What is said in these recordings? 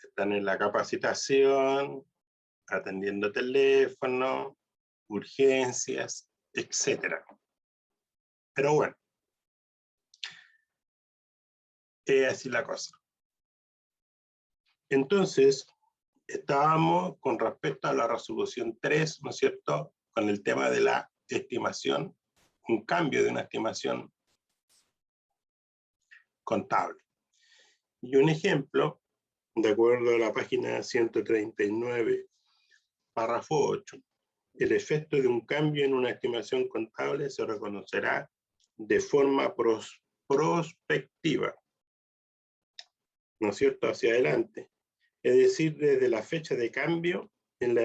están en la capacitación, atendiendo teléfono, urgencias, etc. Pero bueno, es así la cosa. Entonces, estábamos con respecto a la resolución 3, ¿no es cierto?, con el tema de la estimación, un cambio de una estimación contable. Y un ejemplo, de acuerdo a la página 139, párrafo 8, el efecto de un cambio en una estimación contable se reconocerá de forma prospectiva, ¿no es cierto?, hacia adelante. Es decir, desde la fecha de cambio en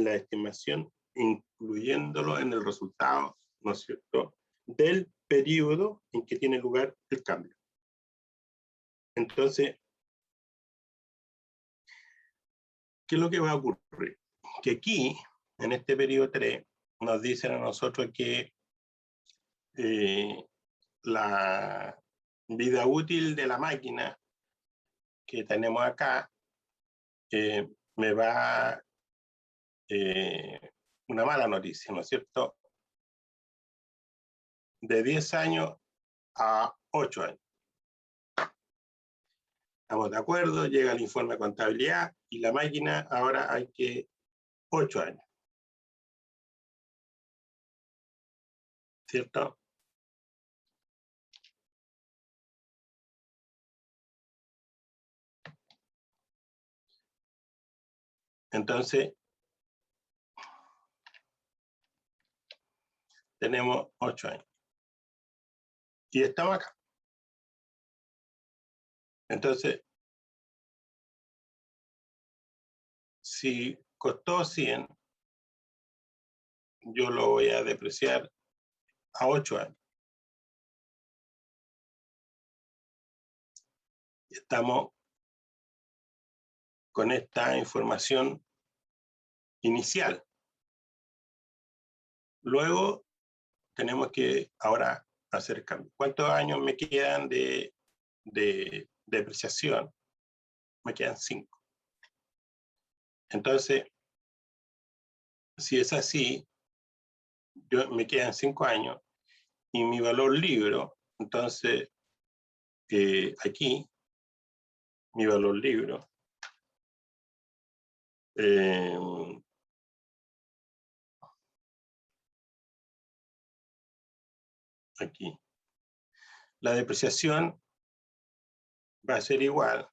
la estimación, incluyéndolo en el resultado, ¿no es cierto?, del periodo en que tiene lugar el cambio. Entonces, ¿qué es lo que va a ocurrir? Que aquí, en este periodo 3, nos dicen a nosotros que la vida útil de la máquina que tenemos acá me va una mala noticia, ¿no es cierto?, de 10 años a 8 años. Estamos de acuerdo, llega el informe de contabilidad y la máquina ahora hay que 8 años. ¿Cierto? Entonces, tenemos 8 años. Y estamos acá. Entonces, si costó 100, yo lo voy a depreciar a 8 años. Estamos con esta información inicial. Luego, tenemos que ahora hacer cambios. ¿Cuántos años me quedan de depreciación? Me quedan 5. Entonces, si es así, me quedan 5 años y mi valor libro, entonces aquí, mi valor libro, aquí, la depreciación va a ser igual,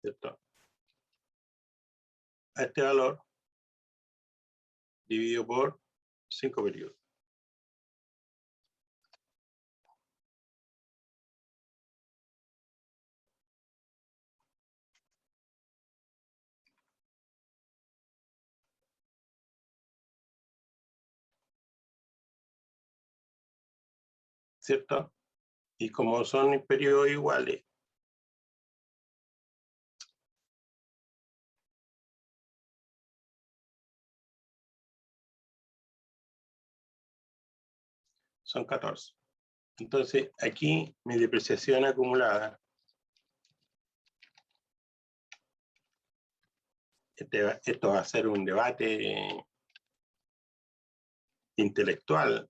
¿cierto?, a este valor dividido por 5 periodos. ¿Cierto? Y como son periodos iguales, son 14. Entonces, aquí mi depreciación acumulada, esto va a ser un debate intelectual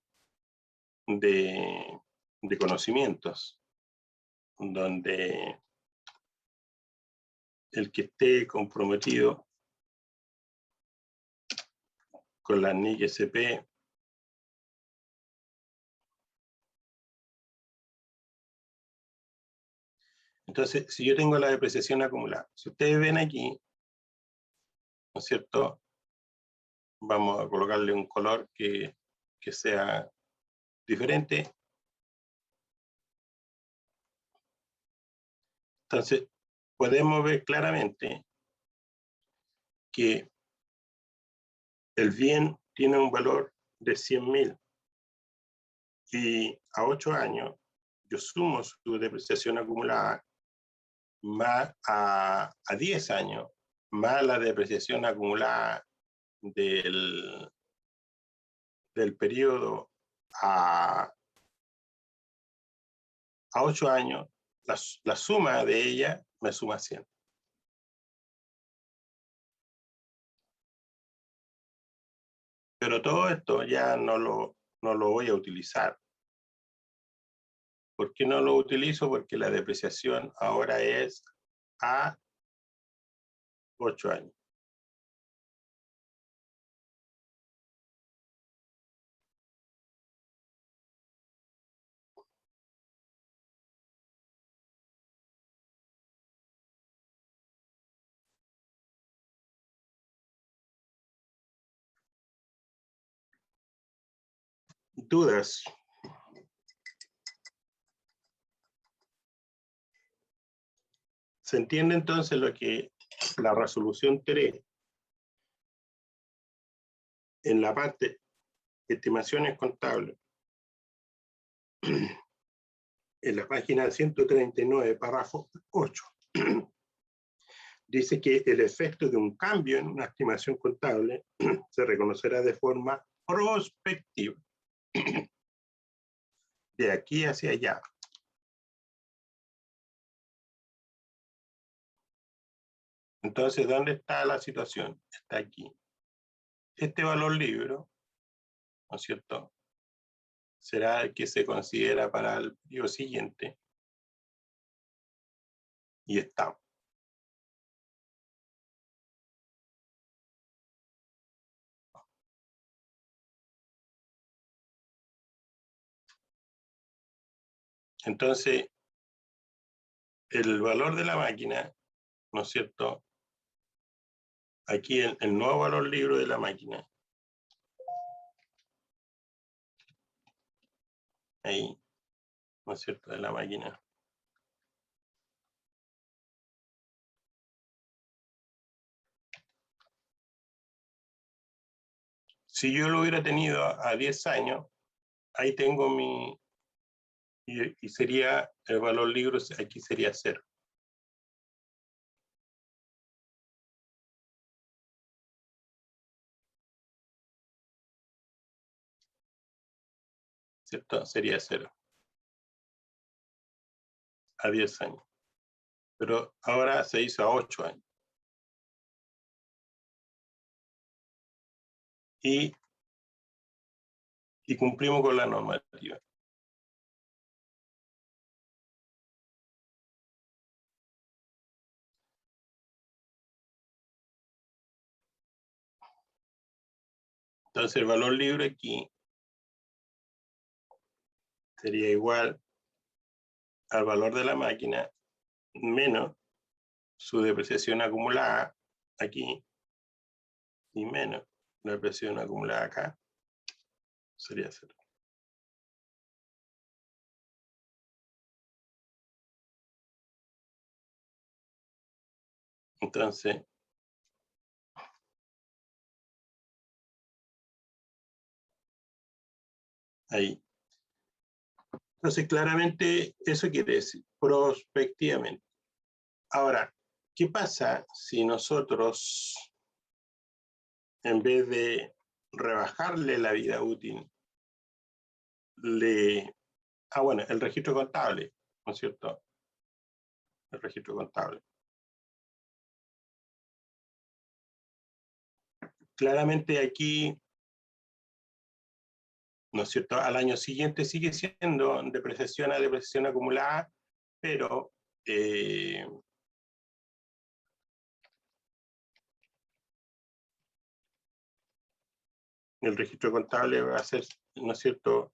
de conocimientos, donde el que esté comprometido con la NIC SP entonces, si yo tengo la depreciación acumulada, si ustedes ven aquí, ¿no es cierto?, vamos a colocarle un color que sea diferente. Entonces, podemos ver claramente que el bien tiene un valor de 100.000 y a 8 años yo sumo su depreciación acumulada más a 10 años, más la depreciación acumulada del periodo a 8 años, la suma de ella me suma 100. Pero todo esto ya no lo voy a utilizar. ¿Por qué no lo utilizo? Porque la depreciación ahora es a 8 años. ¿Dudas? ¿Se entiende entonces lo que la resolución 3 en la parte de estimaciones contables, en la página 139, párrafo 8, dice que el efecto de un cambio en una estimación contable se reconocerá de forma prospectiva, de aquí hacia allá. Entonces, ¿dónde está la situación? Está aquí. Este valor libro, ¿no es cierto?, será el que se considera para el periodo siguiente. Y estamos. Entonces, el valor de la máquina, ¿no es cierto? Aquí el nuevo valor libro de la máquina. Ahí, ¿no es cierto? De la máquina. Si yo lo hubiera tenido a 10 años, ahí tengo mi... Y sería, el valor libro aquí sería 0. ¿Cierto? Sería 0. A 10 años. Pero ahora se hizo a 8 años. Y cumplimos con la normativa. Entonces el valor libre aquí sería igual al valor de la máquina menos su depreciación acumulada aquí y menos la depreciación acumulada acá, sería 0. Entonces, ahí. Entonces, claramente, eso quiere decir prospectivamente. Ahora, ¿qué pasa si nosotros, en vez de rebajarle la vida útil, bueno, el registro contable, ¿no es cierto? El registro contable. Claramente aquí, ¿no es cierto? Al año siguiente sigue siendo depreciación a depreciación acumulada, pero el registro contable va a ser, ¿no es cierto?,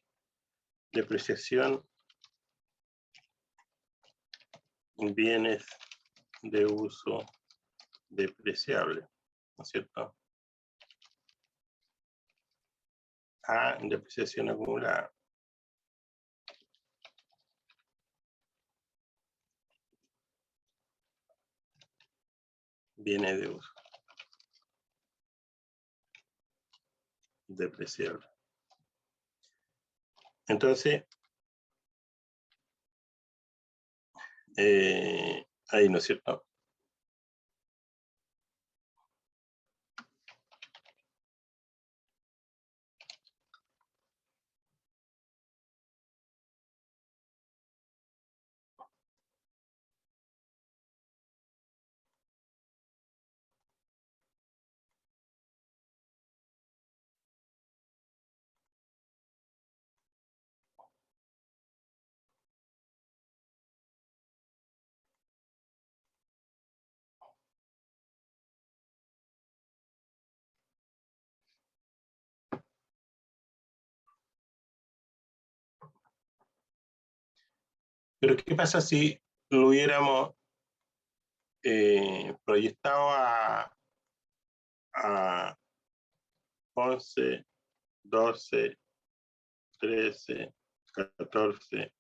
depreciación en bienes de uso depreciable, ¿no es cierto?, a depreciación acumulada. Bienes de uso depreciable. Entonces, ahí, ¿no es cierto? Pero ¿qué pasa si lo hubiéramos proyectado a 11, 12, 13, 14,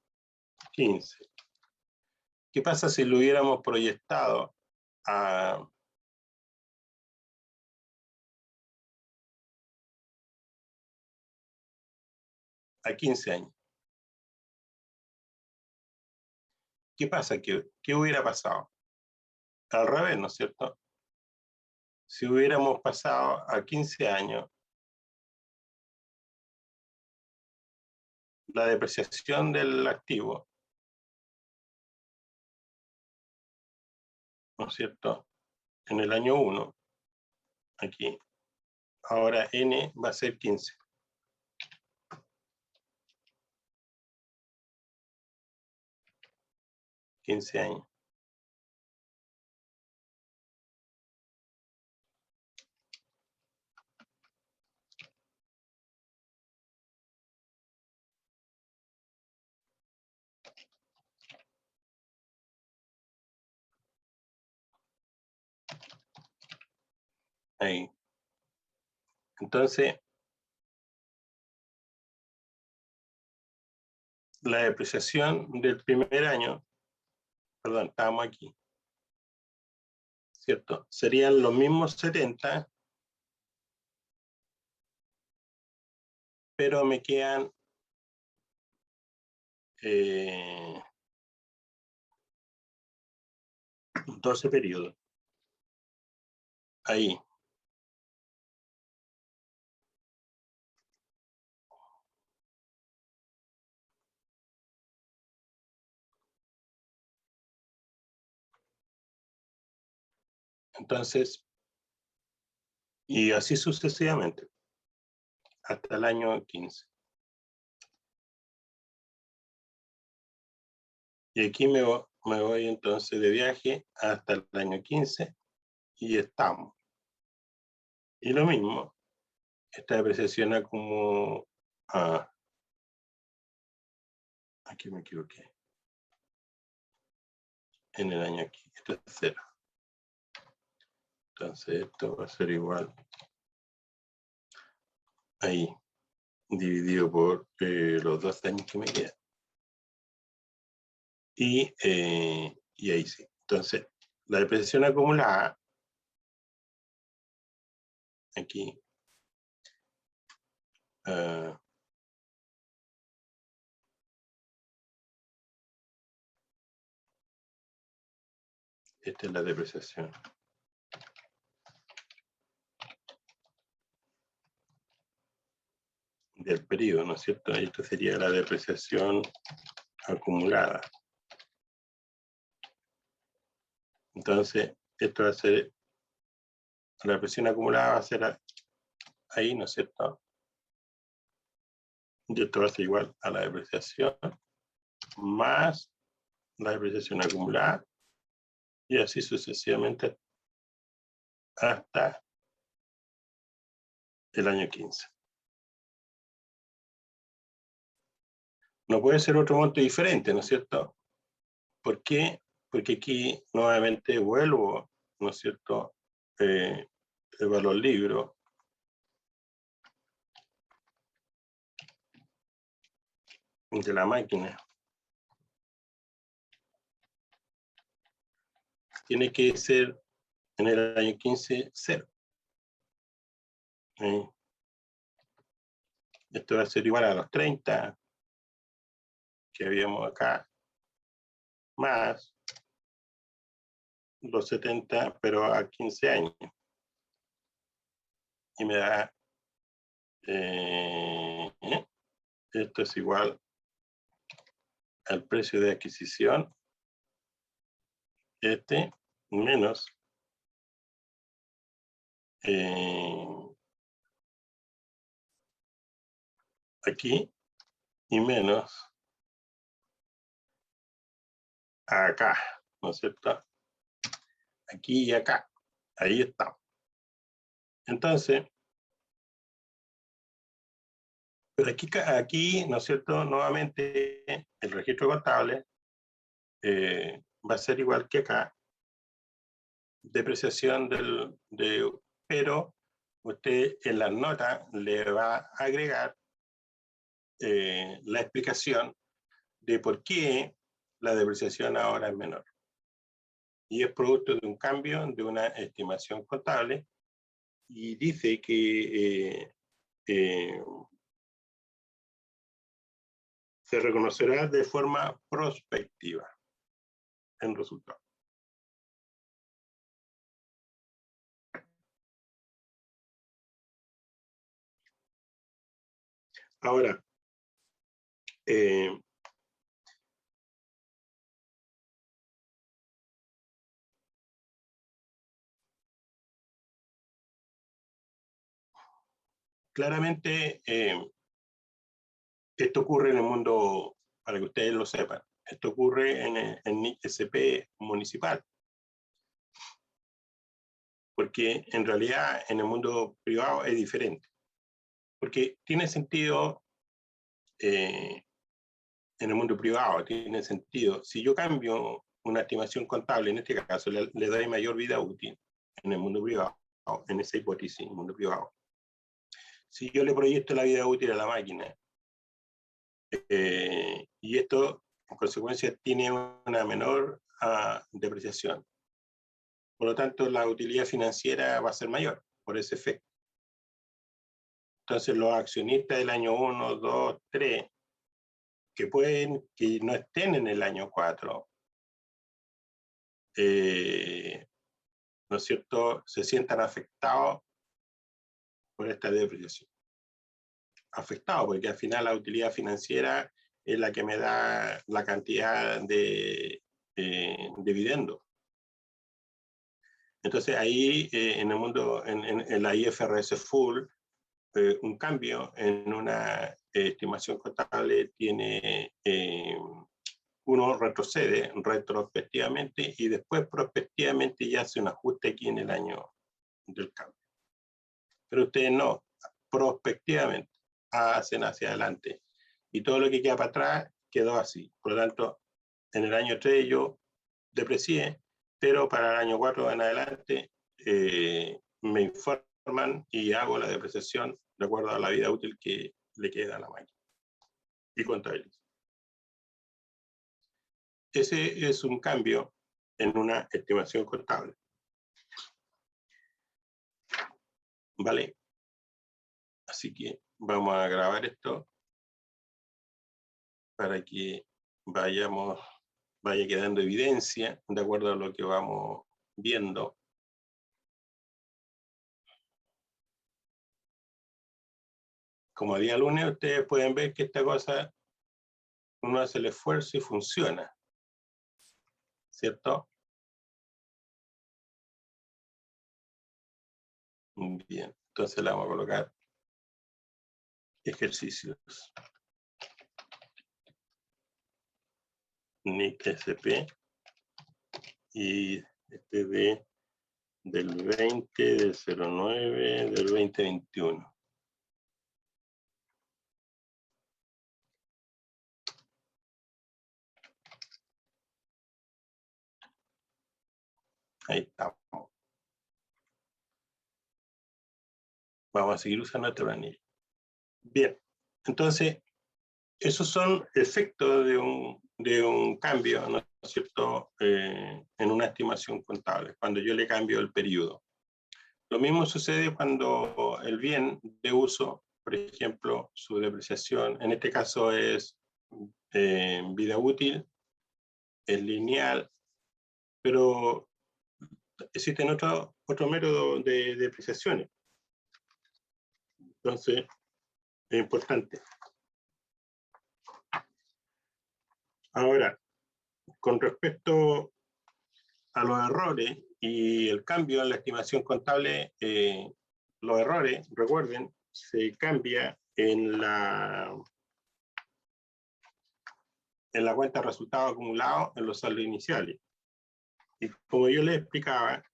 15? ¿Qué pasa si lo hubiéramos proyectado a 15 años? ¿Qué pasa? ¿Qué hubiera pasado? Al revés, ¿no es cierto? Si hubiéramos pasado a 15 años, la depreciación del activo, ¿no es cierto? En el año 1, aquí, ahora n va a ser 15. 15 años. Ahí. Entonces, la depreciación del primer año, perdón, estábamos aquí, ¿cierto? Serían los mismos 70, pero me quedan 12 periodos. Ahí. Entonces, y así sucesivamente, hasta el año 15. Y aquí me voy entonces de viaje hasta el año 15 y estamos. Y lo mismo, esta depreciación como... aquí me equivoqué. En el año aquí, esto es 0. Entonces esto va a ser igual ahí, dividido por los 2 años que me quedan. Y ahí sí. Entonces, la depreciación acumulada, aquí, esta es la depreciación. Del periodo, ¿no es cierto? Esto sería la depreciación acumulada. Entonces, esto va a ser, la depreciación acumulada va a ser ahí, ¿no es cierto? Y esto va a ser igual a la depreciación más la depreciación acumulada y así sucesivamente hasta el año 15. No puede ser otro monto diferente, ¿no es cierto? ¿Por qué? Porque aquí nuevamente vuelvo, ¿no es cierto? El valor libro. De la máquina. Tiene que ser en el año 15, 0. Esto va a ser igual a los 30 que habíamos acá, más los 70, pero a 15 años. Y me da, esto es igual al precio de adquisición, menos aquí y menos acá, ¿no es cierto? Aquí y acá. Ahí está. Entonces, pero aquí, ¿no es cierto? Nuevamente, el registro contable va a ser igual que acá, depreciación pero usted en las notas le va a agregar la explicación de por qué la depreciación ahora es menor. Y es producto de un cambio de una estimación contable, y dice que se reconocerá de forma prospectiva en resultado. Ahora, claramente esto ocurre en el mundo, para que ustedes lo sepan, esto ocurre en ISP municipal, porque en realidad en el mundo privado es diferente, porque tiene sentido, en el mundo privado tiene sentido, si yo cambio una estimación contable, en este caso le doy mayor vida útil en el mundo privado, en esa hipótesis, en el mundo privado. Si yo le proyecto la vida útil a la máquina, y esto en consecuencia tiene una menor depreciación, por lo tanto la utilidad financiera va a ser mayor por ese efecto. Entonces los accionistas del año 1, 2, 3, que no estén en el año 4, ¿no es cierto?, se sientan afectados por esta depreciación. Afectados porque al final la utilidad financiera es la que me da la cantidad de dividendos. Entonces ahí en el mundo, en la IFRS Full, un cambio en una estimación contable tiene, uno retrocede retrospectivamente y después prospectivamente ya hace un ajuste aquí en el año del cambio. Pero ustedes no, prospectivamente hacen hacia adelante. Y todo lo que queda para atrás quedó así. Por lo tanto, en el año 3 yo deprecié, pero para el año 4 en adelante me informan y hago la depreciación de acuerdo a la vida útil que le queda a la máquina. Y contabilizo. Ese es un cambio en una estimación contable. ¿Vale? Así que vamos a grabar esto para que vaya quedando evidencia de acuerdo a lo que vamos viendo. Como día lunes, ustedes pueden ver que esta cosa, uno hace el esfuerzo y funciona, ¿cierto? Bien, entonces le vamos a colocar ejercicios. NIC SP y este del 20, del 09, del 2021. Ahí estamos. Vamos a seguir usando esta planilla. Bien, entonces, esos son efectos de un cambio, ¿no es cierto?, en una estimación contable, cuando yo le cambio el periodo. Lo mismo sucede cuando el bien de uso, por ejemplo, su depreciación, en este caso es vida útil, es lineal, pero existen otros métodos de depreciaciones. Entonces, es importante. Ahora, con respecto a los errores y el cambio en la estimación contable, los errores, recuerden, se cambia en la cuenta de resultados acumulados en los saldos iniciales. Y como yo les explicaba,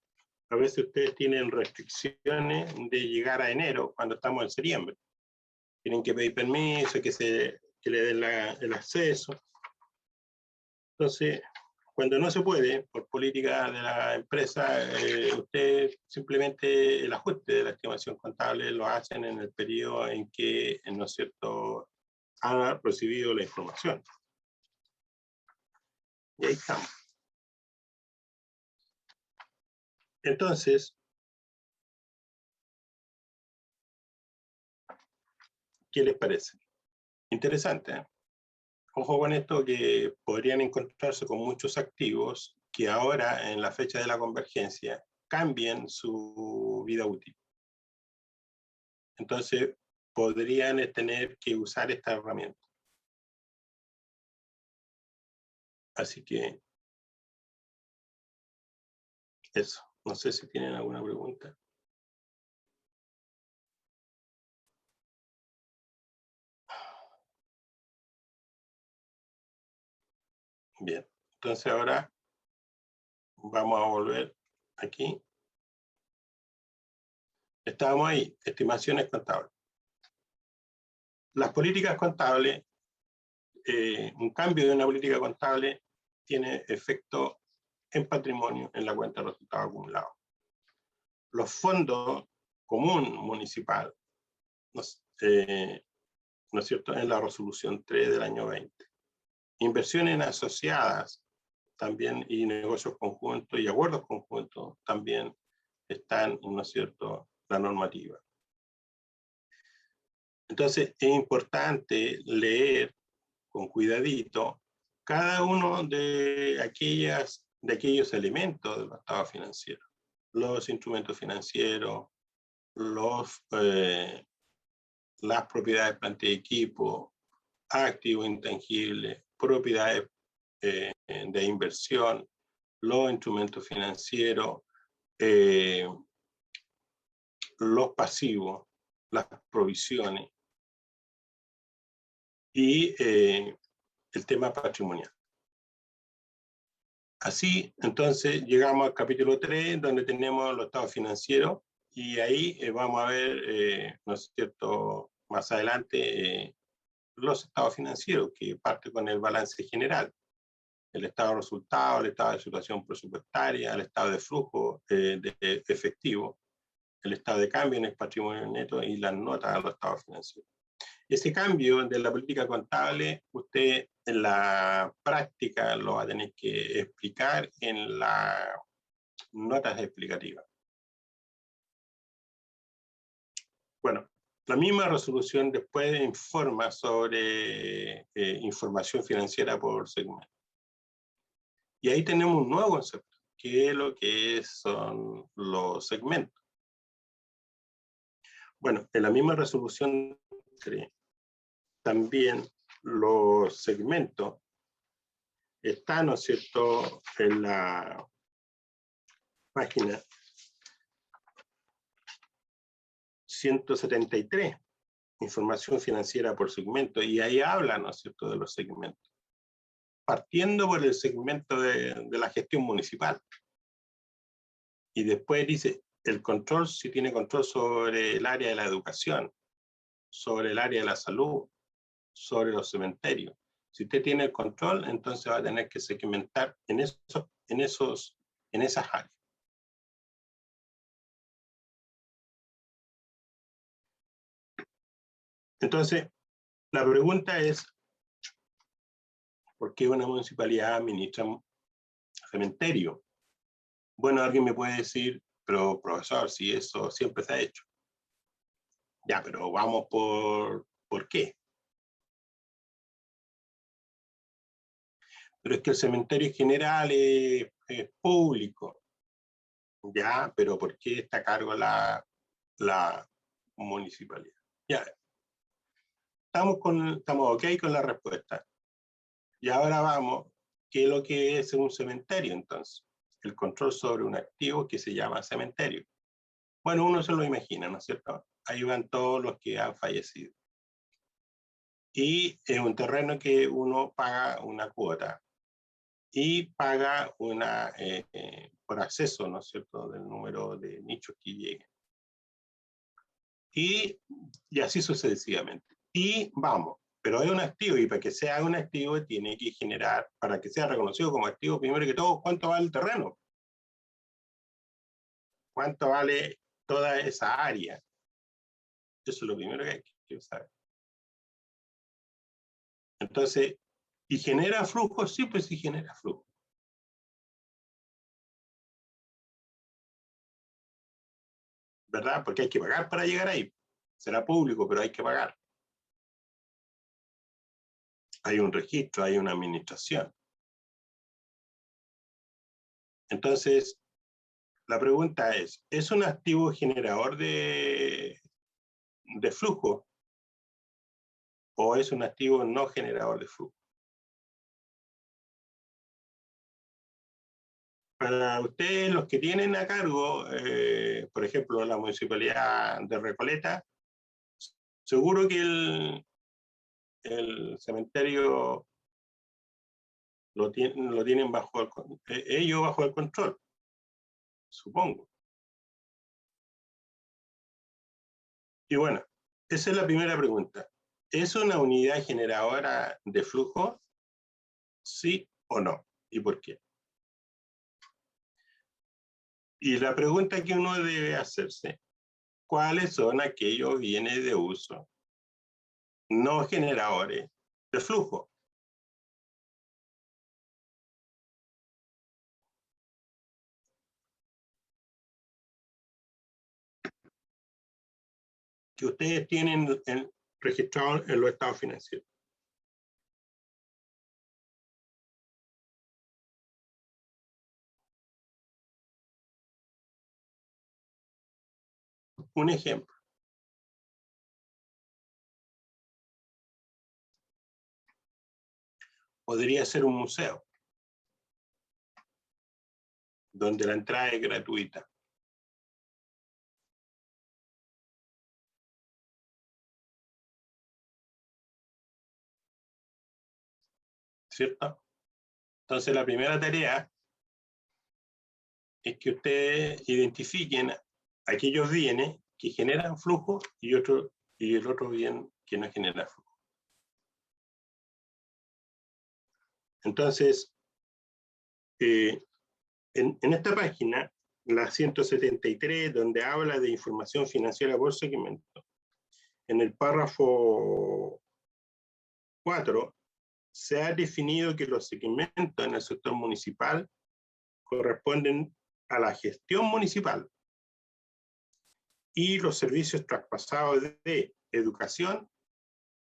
a veces ustedes tienen restricciones de llegar a enero cuando estamos en septiembre. Tienen que pedir permiso, que le den el acceso. Entonces, Cuando no se puede, por política de la empresa, usted simplemente el ajuste de la estimación contable lo hacen en el periodo en que, ¿no es cierto?, ha recibido la información. Y ahí estamos. Entonces, ¿qué les parece? Interesante, ¿eh? Ojo con esto, que podrían encontrarse con muchos activos que ahora, en la fecha de la convergencia, cambien su vida útil. Entonces, podrían tener que usar esta herramienta. Así que, eso. No sé si tienen alguna pregunta. Bien. Entonces ahora vamos a volver aquí. Estábamos ahí, estimaciones contables. Las políticas contables, un cambio de una política contable tiene efecto en patrimonio en la cuenta de resultados acumulados. Los fondos común municipal, ¿no es cierto?, en la resolución 3 del año 20. Inversiones asociadas también, y negocios conjuntos y acuerdos conjuntos también están, ¿no es cierto?, la normativa. Entonces es importante leer con cuidadito cada uno de aquellos elementos del estado financiero. Los instrumentos financieros, las propiedades, planta y equipo, activos intangibles, propiedades de inversión, los instrumentos financieros, los pasivos, las provisiones y el tema patrimonial. Así, entonces, llegamos al capítulo 3, donde tenemos los estados financieros, y ahí vamos a ver, ¿no es cierto?, más adelante, los estados financieros, que parte con el balance general, el estado de resultados, el estado de situación presupuestaria, el estado de flujo de efectivo, el estado de cambio en el patrimonio neto y las notas a los estados financieros. Ese cambio de la política contable, usted en la práctica lo va a tener que explicar en las notas explicativas. Bueno, la misma resolución después informa sobre información financiera por segmento. Y ahí tenemos un nuevo concepto, que es lo que son los segmentos. Bueno, en la misma resolución también los segmentos están, ¿no es cierto?, en la página 173, información financiera por segmento, y ahí habla, ¿no es cierto?, de los segmentos. Partiendo por el segmento de la gestión municipal. Y después dice, el control, si tiene control sobre el área de la educación, sobre el área de la salud, sobre los cementerios. Si usted tiene el control, entonces va a tener que segmentar en esas áreas. Entonces, la pregunta es, ¿por qué una municipalidad administra cementerio? Bueno, alguien me puede decir, pero profesor, si eso siempre se ha hecho. Ya, pero vamos por qué. Pero es que el cementerio en general es público. Ya, pero ¿por qué está a cargo la municipalidad? Ya, estamos ok con la respuesta. Y ahora vamos, ¿qué es lo que es un cementerio entonces? El control sobre un activo que se llama cementerio. Bueno, uno se lo imagina, ¿no es cierto? Ahí van todos los que han fallecido. Y es un terreno que uno paga una cuota y paga por acceso, ¿no es cierto?, del número de nichos que lleguen. Y así sucesivamente. Y vamos, Pero es un activo, y para que sea un activo tiene que generar, para que sea reconocido como activo, primero que todo, ¿cuánto vale el terreno? ¿Cuánto vale toda esa área? Eso es lo primero que hay que saber. Entonces, ¿y genera flujo? Sí, pues sí genera flujo. ¿Verdad? Porque hay que pagar para llegar ahí. Será público, pero hay que pagar. Hay un registro, hay una administración. Entonces, la pregunta ¿es un activo generador de flujo o es un activo no generador de flujo? Para ustedes, los que tienen a cargo, por ejemplo, la Municipalidad de Recoleta, seguro que el cementerio lo tienen ellos bajo el control, supongo. Y bueno, esa es la primera pregunta. ¿Es una unidad generadora de flujo? ¿Sí o no? ¿Y por qué? Y la pregunta que uno debe hacerse, ¿cuáles son aquellos bienes de uso no generadores de flujo? Que ustedes tienen registrados en los estados financieros. Un ejemplo. Podría ser un museo, donde la entrada es gratuita. ¿Cierto? Entonces, la primera tarea es que ustedes identifiquen aquellos bienes que generan flujo y el otro bien que no genera flujo. Entonces, en esta página, la 173, donde habla de información financiera por segmento, en el párrafo 4, se ha definido que los segmentos en el sector municipal corresponden a la gestión municipal y los servicios traspasados de educación,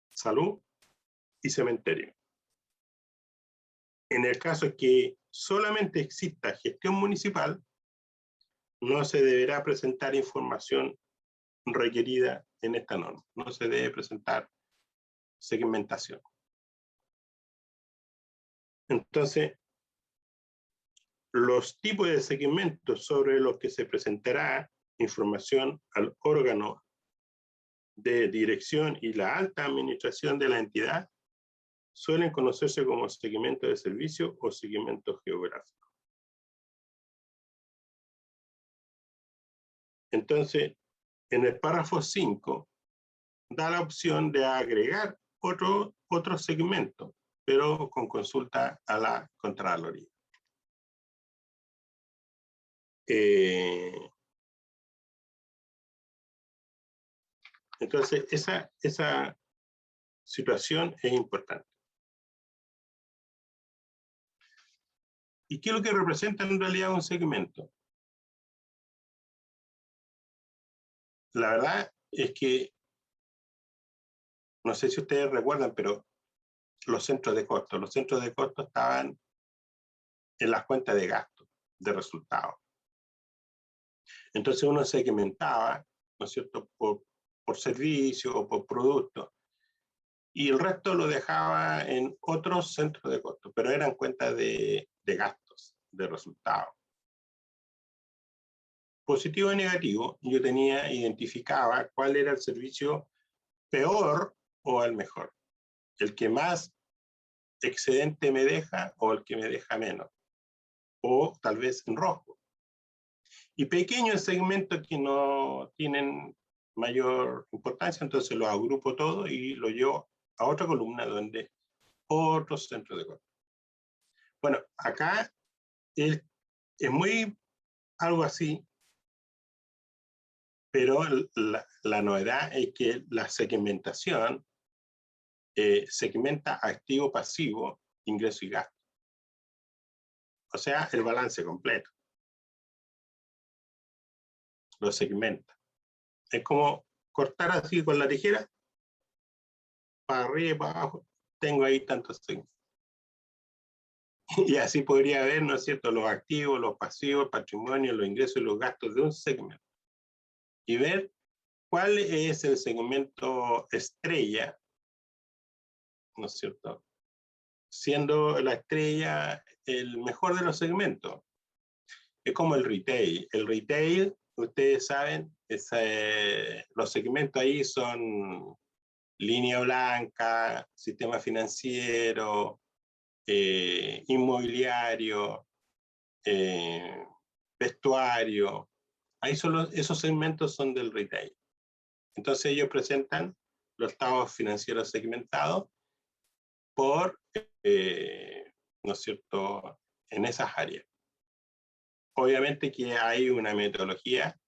salud y cementerio. En el caso que solamente exista gestión municipal, no se deberá presentar información requerida en esta norma. No se debe presentar segmentación. Entonces, los tipos de segmentos sobre los que se presentará información al órgano de dirección y la alta administración de la entidad suelen conocerse como segmento de servicio o segmento geográfico. Entonces, en el párrafo 5, da la opción de agregar otro segmento, pero con consulta a la Contraloría. Entonces, esa situación es importante. ¿Y qué es lo que representa en realidad un segmento? La verdad es que, no sé si ustedes recuerdan, pero los centros de costo estaban en las cuentas de gasto, de resultados. Entonces uno segmentaba, ¿no es cierto?, por servicio o por producto, y el resto lo dejaba en otros centros de costo, pero eran cuentas de gastos, de resultados. Positivo y negativo, yo identificaba cuál era el servicio peor o el mejor, el que más excedente me deja o el que me deja menos, o tal vez en rojo. Y pequeños segmentos que no tienen mayor importancia, entonces los agrupo todo y lo llevo a otra columna donde otros centros de control. Bueno, acá es muy algo así, pero la novedad es que la segmentación segmenta activo, pasivo, ingreso y gasto. O sea, el balance completo. Lo segmenta. Es como cortar así con la tijera, para arriba y para abajo, tengo ahí tantos segmentos. Y así podría ver, ¿no es cierto?, los activos, los pasivos, el patrimonio, los ingresos y los gastos de un segmento. Y ver cuál es el segmento estrella, ¿no es cierto?, siendo la estrella el mejor de los segmentos. Es como el retail. El retail, ustedes saben, los segmentos ahí son línea blanca, sistema financiero, inmobiliario, vestuario. Ahí esos segmentos son del retail. Entonces ellos presentan los estados financieros segmentados por, ¿no es cierto?, en esas áreas. Obviamente que hay una metodología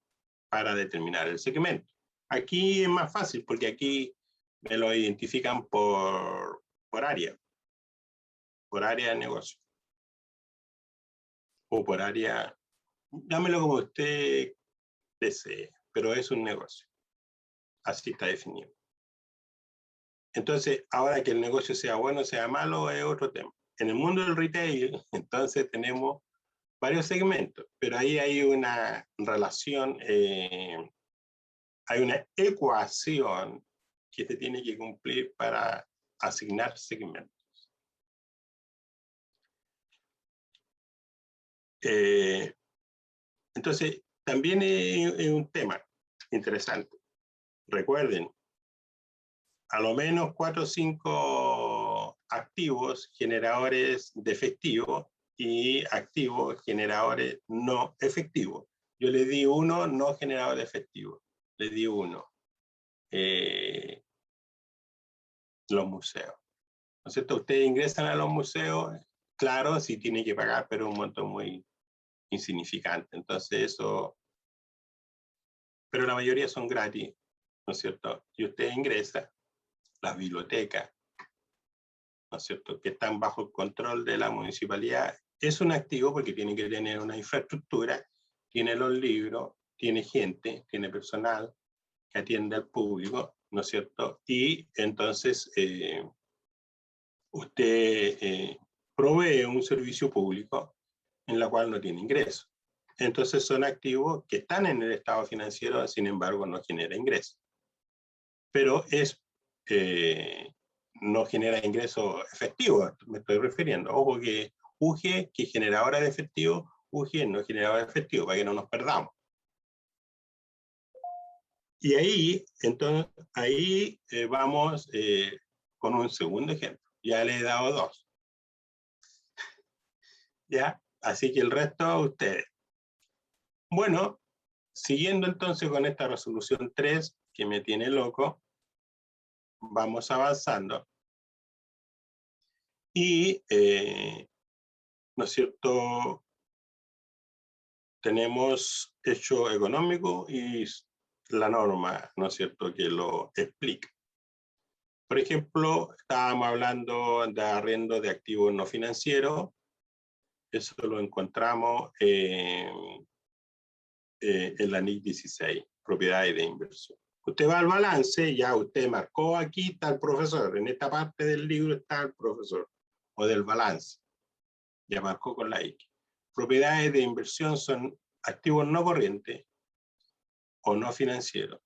para determinar el segmento. Aquí es más fácil porque aquí me lo identifican por área de negocio. O por área, dámelo como usted desee, pero es un negocio. Así está definido. Entonces, ahora que el negocio sea bueno o sea malo es otro tema. En el mundo del retail, entonces tenemos varios segmentos, pero ahí hay una relación, hay una ecuación que se tiene que cumplir para asignar segmentos. Entonces, también es un tema interesante. Recuerden, a lo menos 4 o 5 activos generadores de efectivo y activos generadores no efectivos. Yo le di uno no generador de efectivo, le di uno. Los museos. ¿No es cierto? Ustedes ingresan a los museos, claro, sí tienen que pagar, pero un monto muy insignificante. Entonces eso, pero la mayoría son gratis, ¿no es cierto? Y usted ingresa, las bibliotecas, ¿no es cierto?, que están bajo el control de la municipalidad, es un activo porque tiene que tener una infraestructura, tiene los libros, tiene gente, tiene personal que atiende al público, ¿no es cierto? Y entonces usted provee un servicio público en la cual no tiene ingresos. Entonces son activos que están en el estado financiero, sin embargo no genera ingresos. Pero no genera ingresos efectivos, me estoy refiriendo. Ojo que UGE, que generadora de efectivo, UGE no generadora de efectivo, para que no nos perdamos. Y ahí, entonces, vamos con un segundo ejemplo. Ya le he dado 2. ¿Ya? Así que el resto a ustedes. Bueno, siguiendo entonces con esta resolución 3, que me tiene loco, vamos avanzando. Y, ¿no es cierto?, tenemos hecho económico y la norma, ¿no es cierto?, que lo explica. Por ejemplo, estábamos hablando de arriendo de activos no financieros. Eso lo encontramos en la NIC 16, propiedades de inversión. Usted va al balance, ya usted marcó aquí, está el profesor. En esta parte del libro está el profesor, o del balance. Ya marcó con la X. Propiedades de inversión son activos no corrientes o no financieros,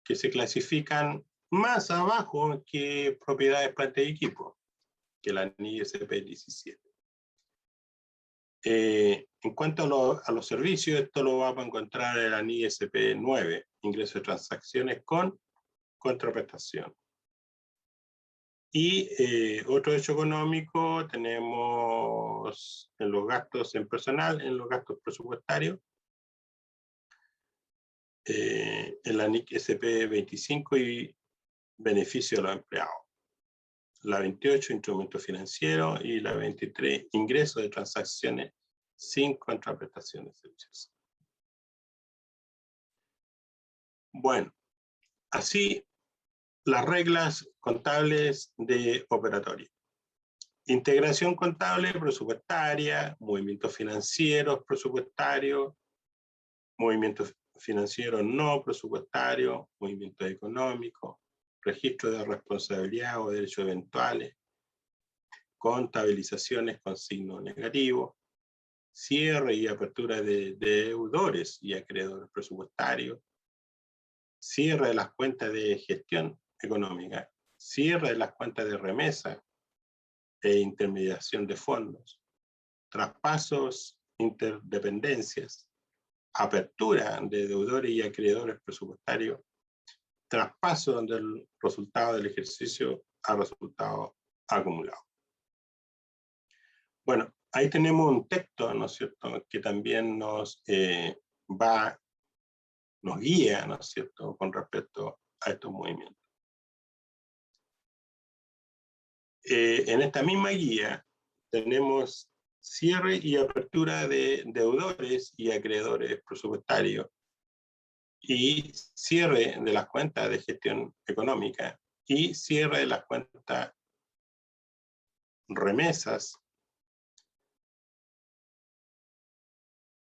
que se clasifican más abajo que propiedades, planta y equipo, que la NISP 17. En cuanto a los servicios, esto lo vamos a encontrar en la NISP 9, ingresos de transacciones con contraprestación. Y otro hecho económico tenemos en los gastos en personal, en los gastos presupuestarios, en la NIC SP 25 y beneficio de los empleados. la 28, instrumento financiero, y la 23, ingreso de transacciones sin contraprestaciones derechosas. Bueno, así las reglas contables de operatoria. Integración contable presupuestaria, movimientos financieros presupuestarios, movimientos financieros no presupuestarios, movimientos económicos, registro de responsabilidad o derechos eventuales, contabilizaciones con signo negativo, cierre y apertura de deudores y acreedores presupuestarios, cierre de las cuentas de gestión económica, cierre de las cuentas de remesa e intermediación de fondos, traspasos, interdependencias, apertura de deudores y acreedores presupuestarios, traspaso del resultado del ejercicio a resultado acumulado. Bueno, ahí tenemos un texto, ¿no es cierto?, que también nos guía, ¿no es cierto?, con respecto a estos movimientos. En esta misma guía tenemos cierre y apertura de deudores y acreedores presupuestarios y cierre de las cuentas de gestión económica y cierre de las cuentas remesas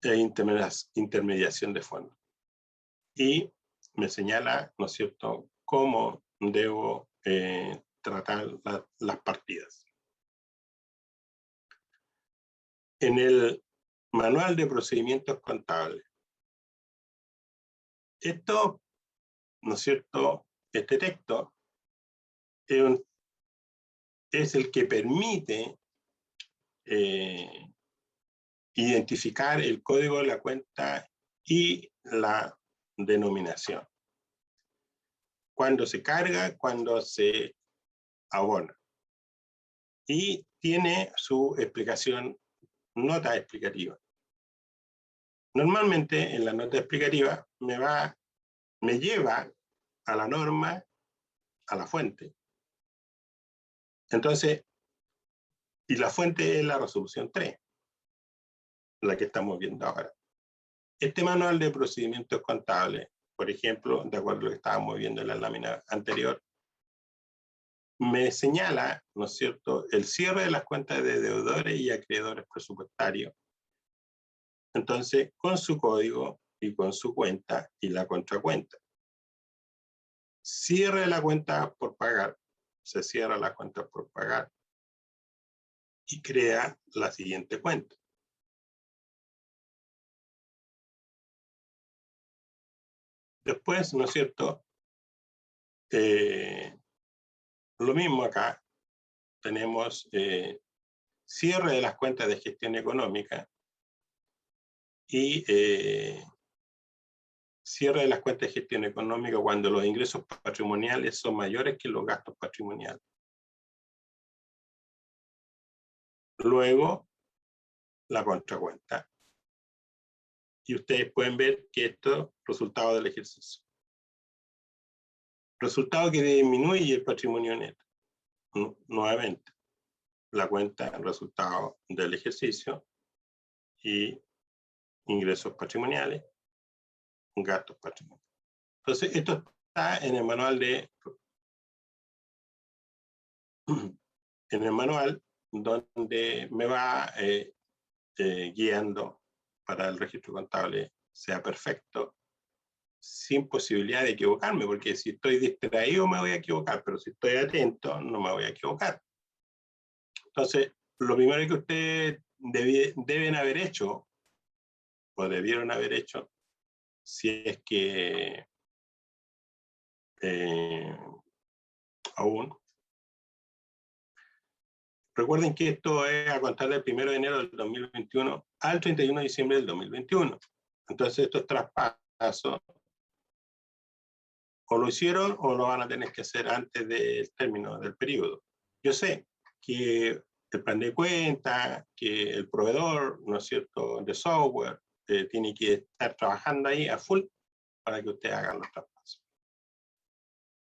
e intermediación de fondos. Y me señala, ¿no es cierto?, cómo debo tratar las partidas. En el manual de procedimientos contables, esto, ¿no es cierto?, este texto es el que permite identificar el código de la cuenta y la denominación. Cuando se carga, cuando se abona. Y tiene su explicación, nota explicativa. Normalmente en la nota explicativa me lleva a la norma, a la fuente. Entonces, y la fuente es la resolución 3, la que estamos viendo ahora. Este manual de procedimientos contables, por ejemplo, de acuerdo a lo que estábamos viendo en la lámina anterior, me señala, ¿no es cierto?, el cierre de las cuentas de deudores y acreedores presupuestarios. Entonces, con su código y con su cuenta y la contracuenta. Cierre la cuenta por pagar, se cierra la cuenta por pagar y crea la siguiente cuenta. Después, ¿no es cierto?, lo mismo acá, tenemos cierre de las cuentas de gestión económica y cierre de las cuentas de gestión económica cuando los ingresos patrimoniales son mayores que los gastos patrimoniales. Luego, la contracuenta. Y ustedes pueden ver que esto es resultado del ejercicio. Resultado que disminuye el patrimonio neto. Nuevamente, la cuenta resultado del ejercicio y ingresos patrimoniales, gastos patrimoniales. Entonces, esto está en el manual donde me va guiando para el registro contable sea perfecto, sin posibilidad de equivocarme, porque si estoy distraído me voy a equivocar, pero si estoy atento no me voy a equivocar. Entonces, lo primero que ustedes deben haber hecho, o debieron haber hecho, si es que aún, recuerden que esto es a contar del 1 de enero del 2021 al 31 de diciembre del 2021. Entonces, estos traspasos o lo hicieron o lo van a tener que hacer antes del término del periodo. Yo sé que el plan de cuenta, que el proveedor, ¿no es cierto?, de software, tiene que estar trabajando ahí a full para que ustedes hagan los traspasos.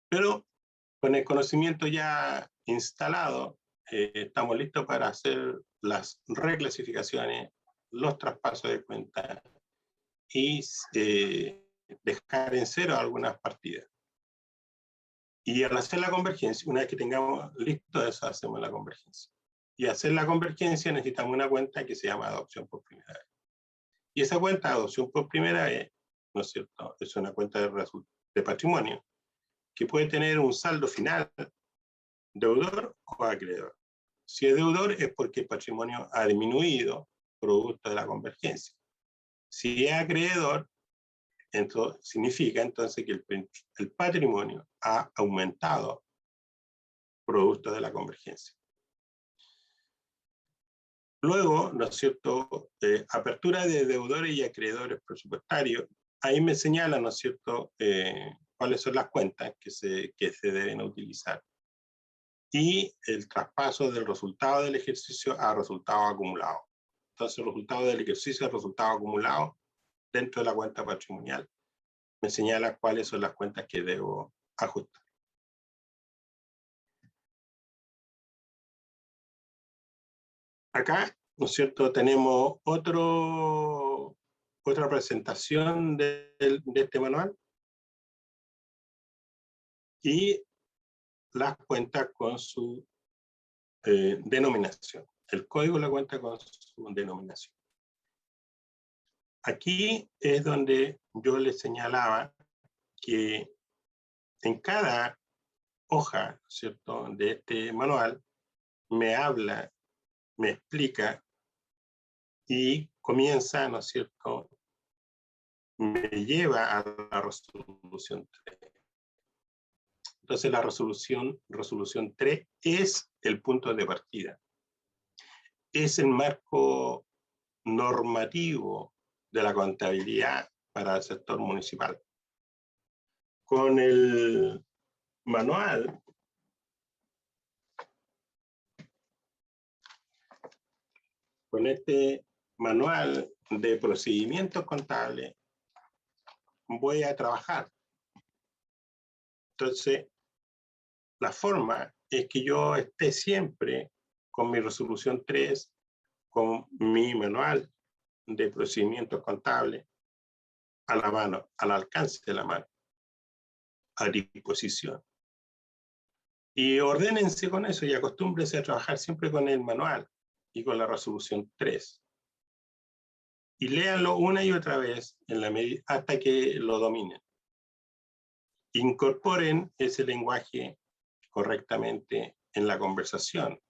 Pero Con el conocimiento ya instalado, estamos listos para hacer las reclasificaciones, los traspasos de cuenta y dejar en cero algunas partidas. Y al hacer la convergencia, una vez que tengamos listo eso, hacemos la convergencia. Y hacer la convergencia necesitamos una cuenta que se llama adopción por primera vez. Y esa cuenta de adopción por primera vez, ¿no es cierto?, es una cuenta de patrimonio que puede tener un saldo final deudor o acreedor. Si es deudor es porque el patrimonio ha disminuido producto de la convergencia. Si es acreedor, entonces, significa entonces que el patrimonio ha aumentado producto de la convergencia. Luego, ¿no es cierto?, apertura de deudores y acreedores presupuestarios. Ahí me señala, ¿no es cierto?, cuáles son las cuentas que se deben utilizar. Y el traspaso del resultado del ejercicio a resultado acumulado. Entonces, el resultado del ejercicio a resultado acumulado dentro de la cuenta patrimonial me señala cuáles son las cuentas que debo ajustar. Acá, ¿no es cierto?, tenemos otra presentación de este manual y las cuentas con su denominación. El código de la cuenta con su denominación. Aquí es donde yo les señalaba que en cada hoja, ¿cierto?, de este manual me habla, me explica y comienza, ¿no es cierto?, me lleva a la resolución 3. Entonces la resolución 3 es el punto de partida. Es el marco normativo de la contabilidad para el sector municipal. Con el manual con este manual de procedimientos contables voy a trabajar. Entonces, la forma es que yo esté siempre con mi resolución 3, con mi manual de procedimientos contables a la mano, al alcance de la mano, a disposición. Y ordénense con eso y acostúmbrense a trabajar siempre con el manual y con la resolución 3. Y léanlo una y otra vez hasta que lo dominen. Incorporen ese lenguaje correctamente en la conversación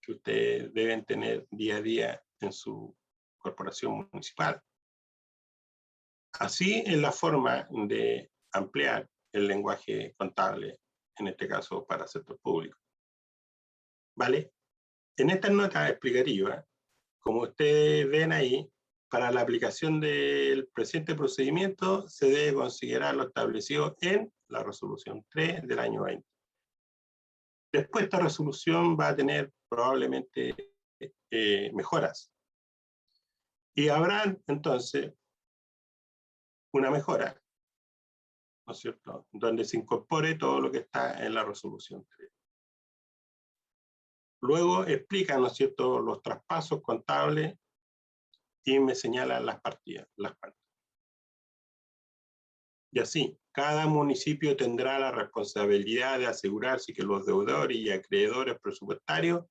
que ustedes deben tener día a día en su corporación municipal. Así es la forma de ampliar el lenguaje contable, en este caso para el sector público. ¿Vale? En estas notas explicativas, como ustedes ven ahí, para la aplicación del presente procedimiento se debe considerar lo establecido en la resolución 3 del año 20. Después esta resolución va a tener probablemente mejoras. Y habrá entonces una mejora, ¿no es cierto?, donde se incorpore todo lo que está en la resolución 3. Luego explica, ¿no es cierto?, los traspasos contables y me señalan las partidas, las cuentas. Y así, cada municipio tendrá la responsabilidad de asegurarse que los deudores y acreedores presupuestarios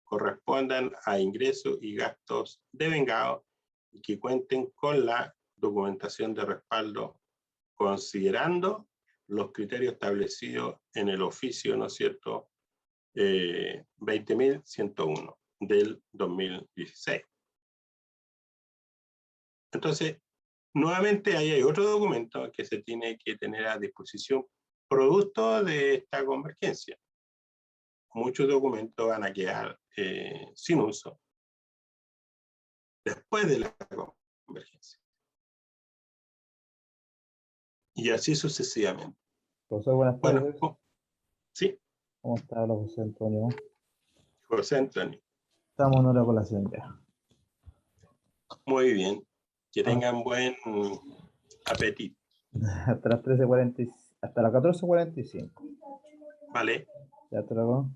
correspondan a ingresos y gastos devengados y que cuenten con la documentación de respaldo considerando los criterios establecidos en el oficio, ¿no es cierto?, 20.101 del 2016. Entonces, nuevamente ahí hay otro documento que se tiene que tener a disposición producto de esta convergencia. Muchos documentos van a quedar sin uso después de la convergencia. Y así sucesivamente. Profesor, buenas tardes. Bueno, sí. ¿Cómo está José Antonio? José Antonio. Estamos en hora colación ya. Muy bien. Que tengan buen apetito. Hasta las 13:40, hasta las 14:45. Vale. Ya te lo hago.